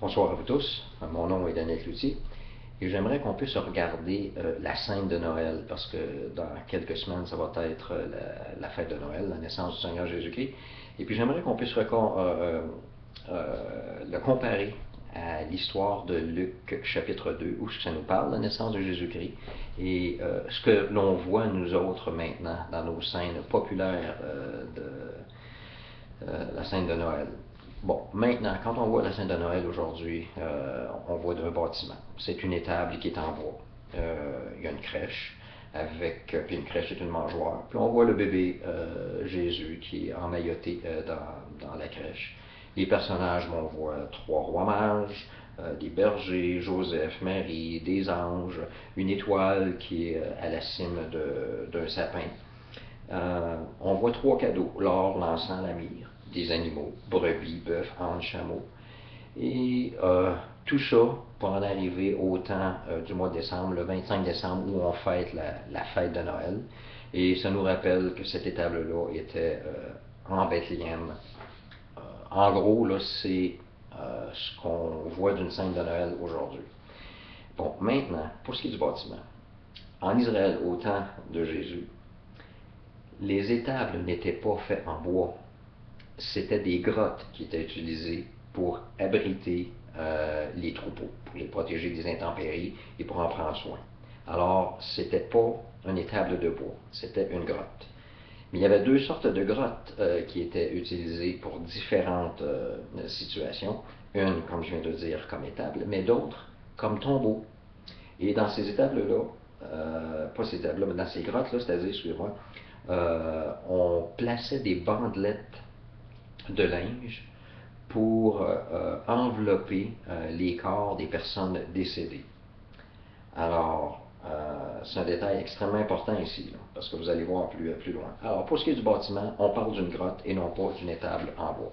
Bonsoir à vous tous, mon nom est Daniel Cloutier et j'aimerais qu'on puisse regarder la scène de Noël parce que dans quelques semaines, ça va être la fête de Noël, la naissance du Seigneur Jésus-Christ. Et puis j'aimerais qu'on puisse le comparer à l'histoire de Luc chapitre 2 où ça nous parle de la naissance de Jésus-Christ et ce que l'on voit nous autres maintenant dans nos scènes populaires de la scène de Noël. Bon, maintenant, quand on voit la scène de Noël aujourd'hui, on voit un bâtiment. C'est une étable qui est en bois. Il y a une crèche, puis une crèche est une mangeoire. Puis on voit le bébé Jésus qui est emmailloté dans la crèche. Les personnages, on voit trois rois mages, des bergers, Joseph, Marie, des anges, une étoile qui est à la cime d'un sapin. On voit trois cadeaux, l'or, l'encens, la myrrhe, des animaux, brebis, bœufs, ânes, chameaux. Et tout ça pour en arriver au temps du mois de décembre, le 25 décembre, où on fête la fête de Noël. Et ça nous rappelle que cette étable-là était en Bethléem. En gros, là, c'est ce qu'on voit d'une scène de Noël aujourd'hui. Bon, maintenant, pour ce qui est du bâtiment. En Israël, au temps de Jésus, les étables n'étaient pas faites en bois. C'était des grottes qui étaient utilisées pour abriter les troupeaux, pour les protéger des intempéries et pour en prendre soin. Alors, c'était pas une étable de bois, c'était une grotte. Mais il y avait deux sortes de grottes qui étaient utilisées pour différentes situations. Une, comme je viens de dire, comme étable, mais d'autres comme tombeau. Et dans ces étables-là, pas ces étables-là, mais dans ces grottes-là, c'est-à-dire, excusez-moi, on plaçait des bandelettes de linge pour envelopper les corps des personnes décédées. Alors, c'est un détail extrêmement important ici, là, parce que vous allez voir plus loin. Alors, pour ce qui est du bâtiment, on parle d'une grotte et non pas d'une étable en bois.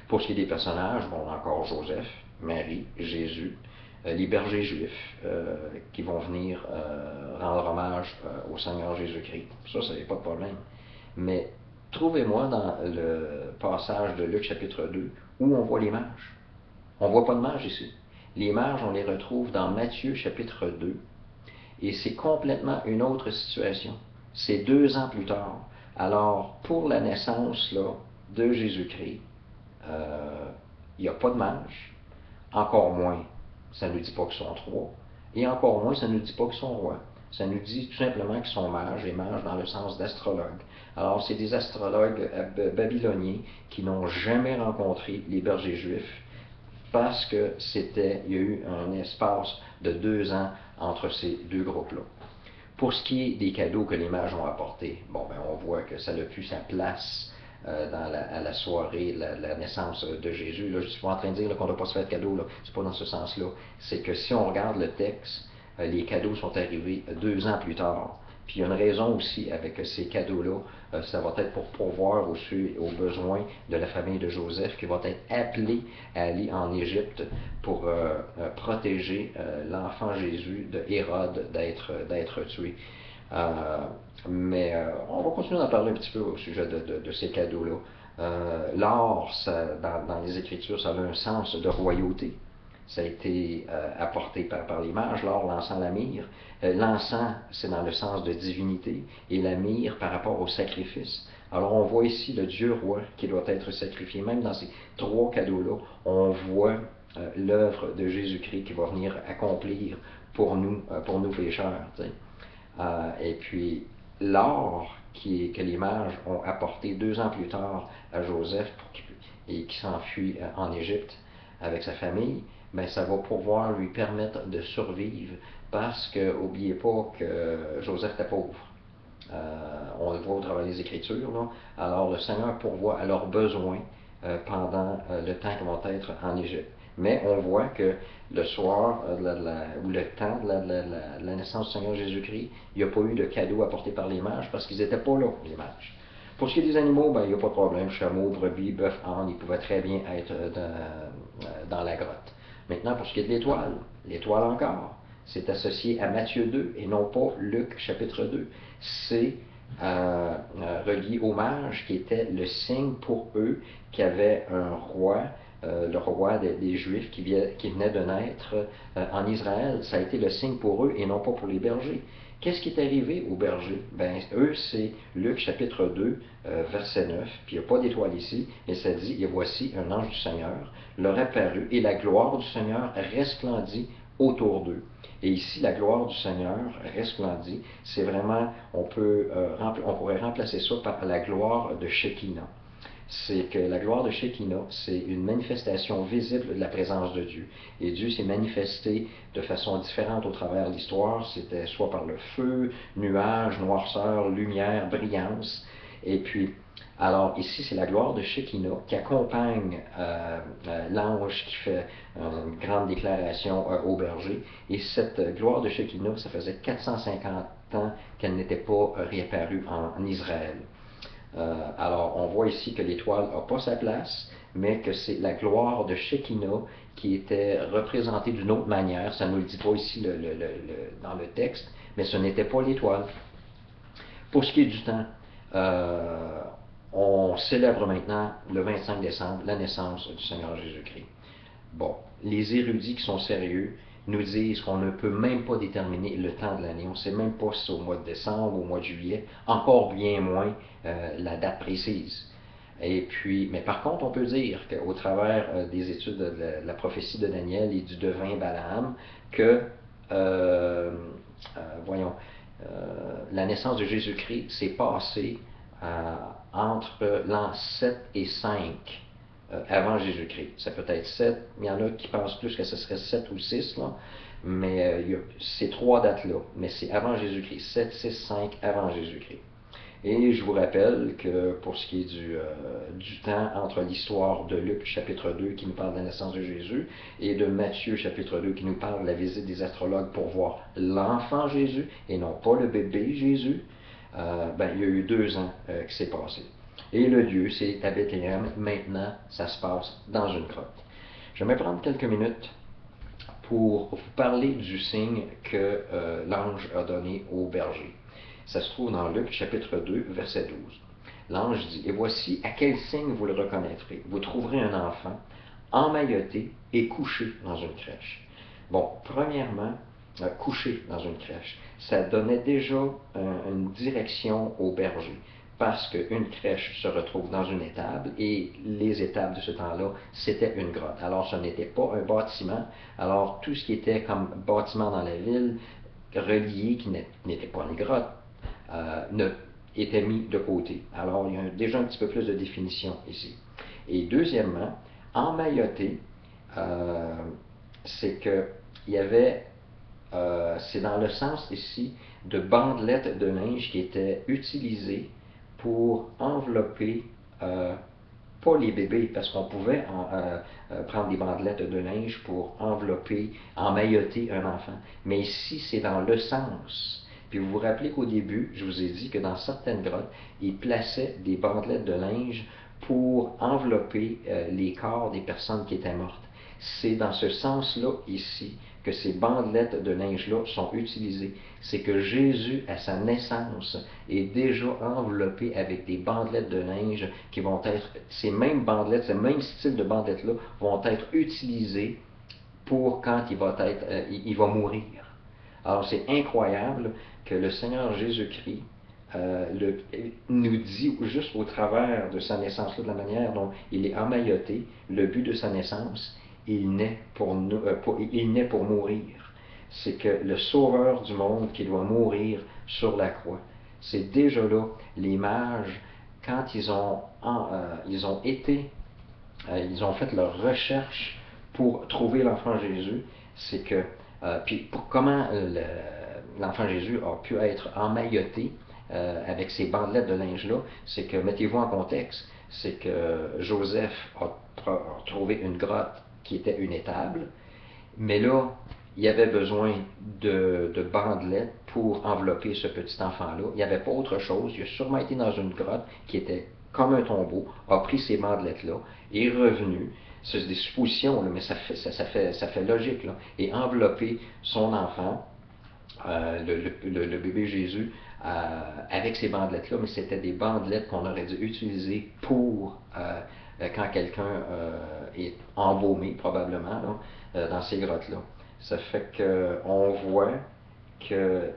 Pour ce qui est des personnages, bon, encore Joseph, Marie, Jésus, les bergers juifs qui vont venir rendre hommage au Seigneur Jésus-Christ. Ça n'est pas de problème. Mais trouvez-moi dans le passage de Luc chapitre 2 où on voit les mages. On ne voit pas de mages ici. Les mages, on les retrouve dans Matthieu chapitre 2 et c'est complètement une autre situation. C'est 2 ans plus tard. Alors, pour la naissance là, de Jésus-Christ, il n'y a pas de mages, encore moins, ça ne nous dit pas qu'ils sont 3, et encore moins, ça ne nous dit pas qu'ils sont rois. Ça nous dit tout simplement qu'ils sont mages, et mages dans le sens d'astrologues. Alors, c'est des astrologues babyloniens qui n'ont jamais rencontré les bergers juifs parce que il y a eu un espace de 2 ans entre ces deux groupes-là. Pour ce qui est des cadeaux que les mages ont apportés, bon, ben, on voit que ça n'a plus sa place à la soirée, la naissance de Jésus. Là, je ne suis pas en train de dire qu'on ne doit pas se faire de cadeaux, c'est pas dans ce sens-là. C'est que si on regarde le texte, les cadeaux sont arrivés 2 ans plus tard. Puis il y a une raison aussi avec ces cadeaux-là, ça va être pour pourvoir aux besoins de la famille de Joseph qui va être appelé à aller en Égypte pour protéger l'enfant Jésus de Hérode d'être tué. Mais on va continuer d'en parler un petit peu au sujet de ces cadeaux-là. L'or, dans les Écritures, ça a un sens de royauté. Ça a été apporté par les mages, l'or, l'encens, la myrrhe. L'encens, c'est dans le sens de divinité, et la myrrhe par rapport au sacrifice. Alors on voit ici le Dieu roi qui doit être sacrifié. Même dans ces 3 cadeaux-là, on voit l'œuvre de Jésus-Christ qui va venir accomplir pour nous pécheurs. Et puis l'or que les mages ont apporté 2 ans plus tard à Joseph et qui s'enfuit en Égypte avec sa famille, ben ça va pouvoir lui permettre de survivre parce que, n'oubliez pas que Joseph était pauvre. On le voit au travers des Écritures, là. Alors le Seigneur pourvoit à leurs besoins pendant le temps qu'ils vont être en Égypte. Mais on voit que le soir, ou le temps de la naissance du Seigneur Jésus-Christ, il n'y a pas eu de cadeau apporté par les mages parce qu'ils n'étaient pas là, les mages. Pour ce qui est des animaux, ben, il n'y a pas de problème. Chameau, brebis, bœuf, âne, ils pouvaient très bien être dans la grotte. Maintenant, pour ce qui est de l'étoile encore, c'est associé à Matthieu 2 et non pas Luc chapitre 2. C'est relié aux mages qui était le signe pour eux qu'il y avait un roi le roi des Juifs qui venait de naître en Israël. Ça a été le signe pour eux et non pas pour les bergers. Qu'est-ce qui est arrivé aux bergers? Ben, eux, c'est Luc chapitre 2, verset 9, puis il n'y a pas d'étoile ici, mais ça dit, et voici un ange du Seigneur leur apparut, et la gloire du Seigneur resplendit autour d'eux. Et ici, la gloire du Seigneur resplendit, c'est vraiment, on pourrait remplacer ça par la gloire de Shekinah. C'est que la gloire de Shekinah, c'est une manifestation visible de la présence de Dieu. Et Dieu s'est manifesté de façon différente au travers de l'histoire. C'était soit par le feu, nuage, noirceur, lumière, brillance. Et puis, alors ici, c'est la gloire de Shekinah qui accompagne l'ange qui fait une grande déclaration au berger. Et cette gloire de Shekinah, ça faisait 450 ans qu'elle n'était pas réapparue en Israël. Alors, on voit ici que l'étoile n'a pas sa place, mais que c'est la gloire de Shekinah qui était représentée d'une autre manière. Ça ne nous le dit pas ici dans le texte, mais ce n'était pas l'étoile. Pour ce qui est du temps, on célèbre maintenant, le 25 décembre, la naissance du Seigneur Jésus-Christ. Bon, les érudits qui sont sérieux nous disent qu'on ne peut même pas déterminer le temps de l'année. On ne sait même pas si c'est au mois de décembre, au mois de juillet, encore bien moins la date précise. Et puis, mais par contre, on peut dire qu'au travers des études de la prophétie de Daniel et du devin Balaam, que, la naissance de Jésus-Christ s'est passée entre l'an 7 et 5 avant Jésus-Christ. Ça peut être 7, il y en a qui pensent plus que ce serait 7 ou 6, là, mais il y a ces trois dates-là, mais c'est avant Jésus-Christ, 7, 6, 5 avant Jésus-Christ. Et je vous rappelle que pour ce qui est du temps entre l'histoire de Luc chapitre 2 qui nous parle de la naissance de Jésus et de Matthieu chapitre 2 qui nous parle de la visite des astrologues pour voir l'enfant Jésus et non pas le bébé Jésus, il y a eu 2 ans qui s'est passé. Et le lieu, c'est à Bethléem. Maintenant, ça se passe dans une grotte. Je vais me prendre quelques minutes pour vous parler du signe que l'ange a donné au berger. Ça se trouve dans Luc chapitre 2, verset 12. L'ange dit, « Et voici à quel signe vous le reconnaîtrez. Vous trouverez un enfant emmailloté et couché dans une crèche. » Bon, premièrement, couché dans une crèche, ça donnait déjà une direction au berger. Parce qu'une crèche se retrouve dans une étable, et les étables de ce temps-là, c'était une grotte. Alors, ce n'était pas un bâtiment. Alors, tout ce qui était comme bâtiment dans la ville, relié, qui n'était pas une grotte, était mis de côté. Alors, il y a déjà un petit peu plus de définition ici. Et deuxièmement, emmailloté, c'est qu'il y avait, c'est dans le sens ici de bandelettes de linge qui étaient utilisées pour envelopper, pas les bébés, parce qu'on pouvait prendre des bandelettes de linge pour envelopper, emmailloter un enfant. Mais ici, c'est dans le sens. Puis vous vous rappelez qu'au début, je vous ai dit que dans certaines grottes, ils plaçaient des bandelettes de linge pour envelopper les corps des personnes qui étaient mortes. C'est dans ce sens-là, ici, que ces bandelettes de linge-là sont utilisées. C'est que Jésus, à sa naissance, est déjà enveloppé avec des bandelettes de linge qui vont être, ces mêmes bandelettes, ce même style de bandelettes-là, vont être utilisées pour quand il va mourir. Alors c'est incroyable que le Seigneur Jésus-Christ nous dit, juste au travers de sa naissance, de la manière dont il est emmailloté, le but de sa naissance, il naît pour mourir. C'est que le Sauveur du monde qui doit mourir sur la croix. C'est déjà là, les mages, quand ils ont fait leur recherche pour trouver l'enfant Jésus, c'est que, puis comment l'enfant Jésus a pu être emmailloté avec ces bandelettes de linge-là, c'est que, mettez-vous en contexte, c'est que Joseph a trouvé une grotte qui était une étable, mais là, il y avait besoin de bandelettes pour envelopper ce petit enfant-là. Il n'y avait pas autre chose. Il a sûrement été dans une grotte qui était comme un tombeau, a pris ces bandelettes-là, est revenu. C'est des suppositions, là, mais ça fait logique, là, et enveloppé son enfant, le bébé Jésus, avec ces bandelettes-là, mais c'était des bandelettes qu'on aurait dû utiliser pour quand quelqu'un est embaumé, probablement, là, dans ces grottes-là. Ça fait qu'on voit que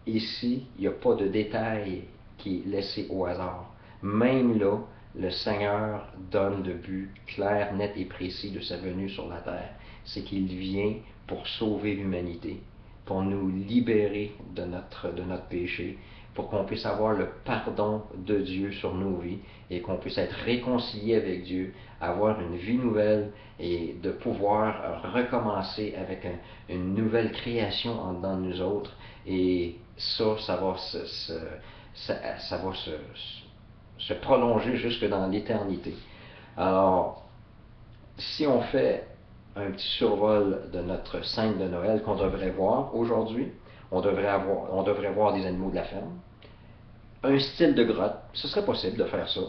ici, il n'y a pas de détail qui est laissé au hasard. Même là, le Seigneur donne le but clair, net et précis de sa venue sur la terre. C'est qu'il vient pour sauver l'humanité, pour nous libérer de notre péché, pour qu'on puisse avoir le pardon de Dieu sur nos vies et qu'on puisse être réconcilié avec Dieu, avoir une vie nouvelle et de pouvoir recommencer avec une nouvelle création en dedans de nous autres. Et ça va se prolonger jusque dans l'éternité. Alors, si on fait un petit survol de notre scène de Noël qu'on devrait voir aujourd'hui, on devrait voir des animaux de la ferme, un style de grotte, ce serait possible de faire ça,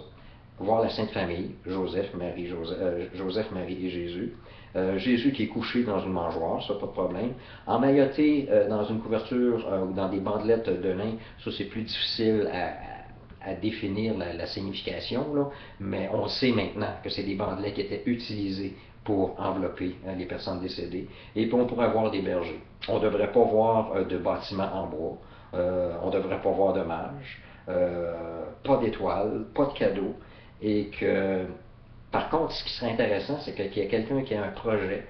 voir la Sainte Famille, Joseph, Marie et Jésus. Jésus qui est couché dans une mangeoire, ça, pas de problème. Emmailloté dans une couverture ou dans des bandelettes de lin, ça c'est plus difficile à définir la signification, là, mais on sait maintenant que c'est des bandelettes qui étaient utilisées pour envelopper les personnes décédées. Et puis on pourrait voir des bergers. On ne devrait pas voir de bâtiments en bois. On ne devrait pas voir de mages. Pas d'étoiles, pas de cadeaux. Et que, par contre, ce qui serait intéressant, c'est qu'il y ait quelqu'un qui a un projet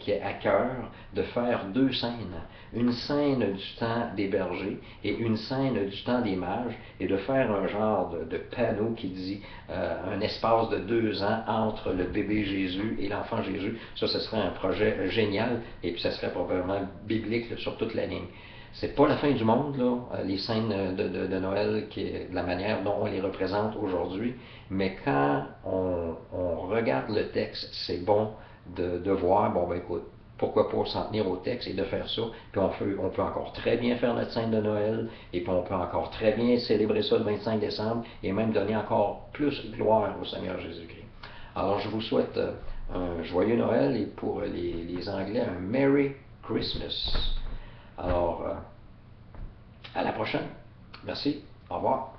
qui est à cœur de faire deux scènes. Une scène du temps des bergers et une scène du temps des mages, et de faire un genre de panneau qui dit un espace de 2 ans entre le bébé Jésus et l'enfant Jésus. Ça, ce serait un projet génial, et puis ça serait probablement biblique là, sur toute la ligne. C'est pas la fin du monde, là, les scènes de Noël, de la manière dont on les représente aujourd'hui, mais quand on regarde le texte, c'est bon de voir, bon ben écoute, pourquoi pas s'en tenir au texte et de faire ça, puis on peut encore très bien faire notre scène de Noël, et puis on peut encore très bien célébrer ça le 25 décembre, et même donner encore plus de gloire au Seigneur Jésus-Christ. Alors je vous souhaite un joyeux Noël, et pour les Anglais, un Merry Christmas. Alors, à la prochaine. Merci. Au revoir.